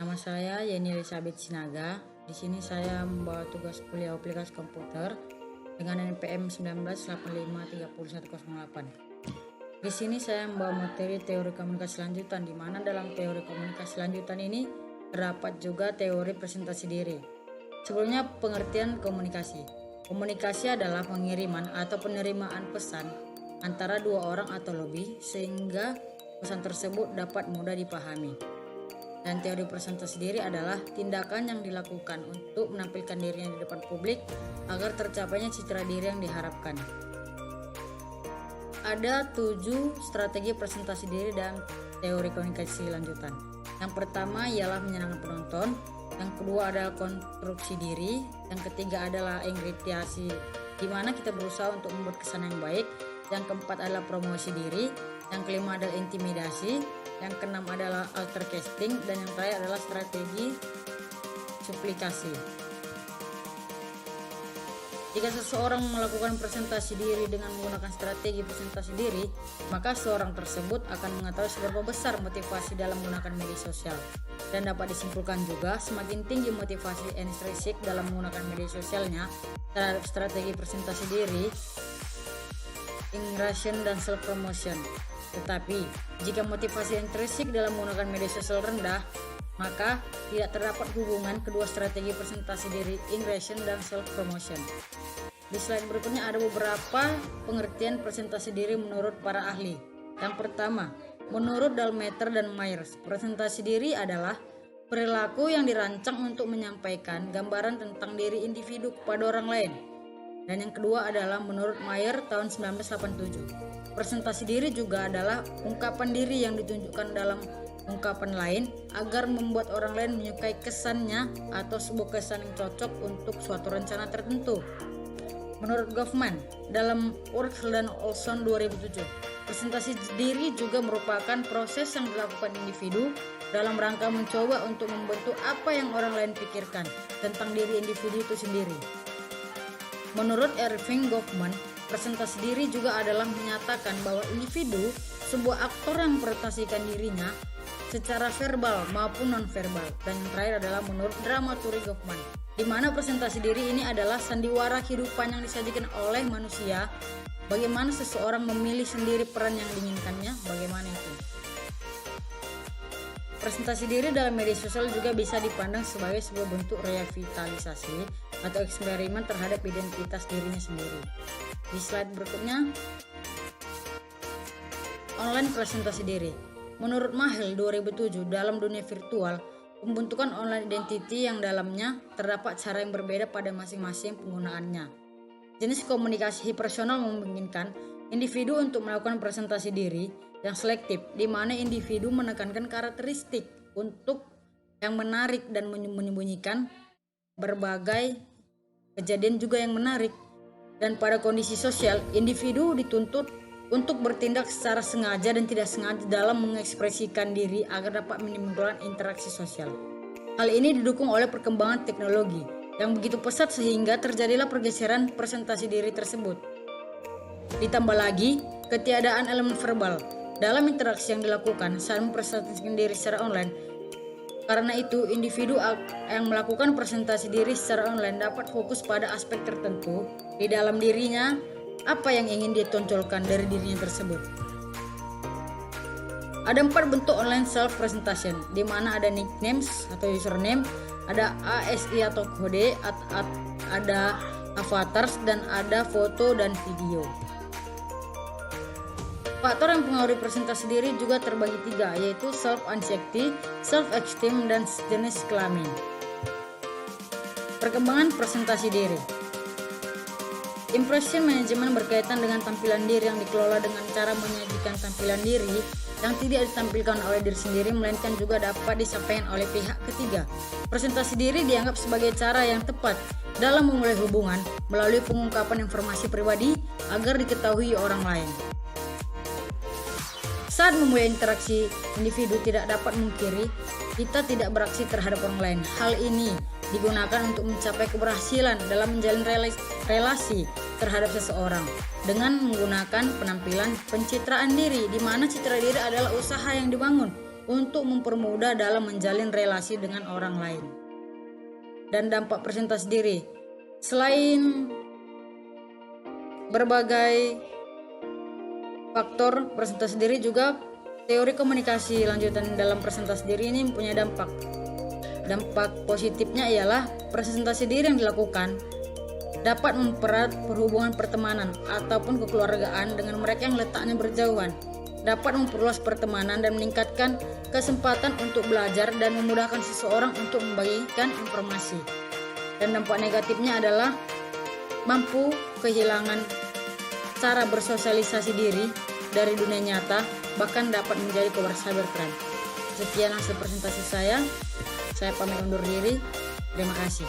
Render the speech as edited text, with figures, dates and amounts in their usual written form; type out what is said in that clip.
Nama saya Yeni Elizabeth Sinaga. Di sini saya membawa tugas kuliah aplikasi komputer dengan NPM 19853108. Di sini saya membawa materi teori komunikasi lanjutan, di mana dalam teori komunikasi lanjutan ini terdapat juga teori presentasi diri. Sebelumnya, pengertian komunikasi. Komunikasi adalah pengiriman atau penerimaan pesan antara dua orang atau lebih sehingga pesan tersebut dapat mudah dipahami. Dan teori presentasi diri adalah tindakan yang dilakukan untuk menampilkan dirinya di depan publik agar tercapainya citra diri yang diharapkan. Ada 7 strategi presentasi diri dan teori komunikasi lanjutan. Yang pertama ialah menyenangkan penonton, yang kedua adalah konstruksi diri, yang ketiga adalah ingrediasi, di mana kita berusaha untuk membuat kesan yang baik, yang keempat adalah promosi diri, yang kelima adalah intimidasi, yang keenam adalah alter casting, dan yang terakhir adalah strategi suplikasi. Jika seseorang melakukan presentasi diri dengan menggunakan strategi presentasi diri, maka seorang tersebut akan mengetahui seberapa besar motivasi dalam menggunakan media sosial. Dan dapat disimpulkan juga, semakin tinggi motivasi intrinsik dalam menggunakan media sosialnya terhadap strategi presentasi diri, ingression dan self promotion. Tetapi, jika motivasi intrinsik dalam menggunakan media sosial rendah, maka tidak terdapat hubungan kedua strategi presentasi diri, ingression dan self promotion. Di slide berikutnya ada beberapa pengertian presentasi diri menurut para ahli. Yang pertama, menurut Dalmeter dan Myers, presentasi diri adalah perilaku yang dirancang untuk menyampaikan gambaran tentang diri individu kepada orang lain. Dan yang kedua adalah menurut Mayer tahun 1987. Presentasi diri juga adalah ungkapan diri yang ditunjukkan dalam ungkapan lain agar membuat orang lain menyukai kesannya atau sebuah kesan yang cocok untuk suatu rencana tertentu. Menurut Goffman dalam Urkel dan Olson 2007, presentasi diri juga merupakan proses yang dilakukan individu dalam rangka mencoba untuk membentuk apa yang orang lain pikirkan tentang diri individu itu sendiri. Menurut Erving Goffman, presentasi diri juga adalah menyatakan bahwa individu sebuah aktor yang mempresentasikan dirinya secara verbal maupun non-verbal. Dan yang terakhir adalah menurut dramaturgi Goffman, di mana presentasi diri ini adalah sandiwara kehidupan yang disajikan oleh manusia. Bagaimana seseorang memilih sendiri peran yang diinginkannya, bagaimana itu. Presentasi diri dalam media sosial juga bisa dipandang sebagai sebuah bentuk revitalisasi atau eksperimen terhadap identitas dirinya sendiri. Di slide berikutnya, online presentasi diri. Menurut Mahel 2007, dalam dunia virtual, pembentukan online identity yang dalamnya terdapat cara yang berbeda pada masing-masing penggunaannya. Jenis komunikasi personal memungkinkan individu untuk melakukan presentasi diri yang selektif, di mana individu menekankan karakteristik untuk yang menarik dan menyembunyikan berbagai kejadian juga yang menarik. Dan pada kondisi sosial, individu dituntut untuk bertindak secara sengaja dan tidak sengaja dalam mengekspresikan diri agar dapat menimbulkan interaksi sosial. Hal ini didukung oleh perkembangan teknologi yang begitu pesat sehingga terjadilah pergeseran presentasi diri tersebut. Ditambah lagi, ketiadaan elemen verbal dalam interaksi yang dilakukan saat mempresentasikan diri secara online. Karena itu, individu yang melakukan presentasi diri secara online dapat fokus pada aspek tertentu di dalam dirinya, apa yang ingin ditonjolkan dari dirinya tersebut. Ada 4 bentuk online self presentation, di mana ada nicknames atau username, ada ASI atau kode, ada avatars, dan ada foto dan video. Faktor yang mempengaruhi presentasi diri juga terbagi 3, yaitu self-anxiety, self-esteem, dan jenis kelamin. Perkembangan presentasi diri. Impression management berkaitan dengan tampilan diri yang dikelola dengan cara menyajikan tampilan diri yang tidak ditampilkan oleh diri sendiri, melainkan juga dapat disampaikan oleh pihak ketiga. Presentasi diri dianggap sebagai cara yang tepat dalam memulai hubungan melalui pengungkapan informasi pribadi agar diketahui orang lain. Saat memulai interaksi, individu tidak dapat memungkiri kita tidak beraksi terhadap orang lain. Hal ini digunakan untuk mencapai keberhasilan dalam menjalin relasi terhadap seseorang dengan menggunakan penampilan pencitraan diri, di mana citra diri adalah usaha yang dibangun untuk mempermudah dalam menjalin relasi dengan orang lain. Dan dampak presentasi diri, selain berbagai faktor presentasi diri, juga teori komunikasi lanjutan dalam presentasi diri ini mempunyai dampak. Dampak positifnya ialah presentasi diri yang dilakukan dapat mempererat hubungan pertemanan ataupun kekeluargaan dengan mereka yang letaknya berjauhan, dapat memperluas pertemanan dan meningkatkan kesempatan untuk belajar dan memudahkan seseorang untuk membagikan informasi. Dan dampak negatifnya adalah mampu kehilangan cara bersosialisasi diri dari dunia nyata, bahkan dapat menjadi cover cybercrime. Sekian hasil presentasi saya pamit undur diri. Terima kasih.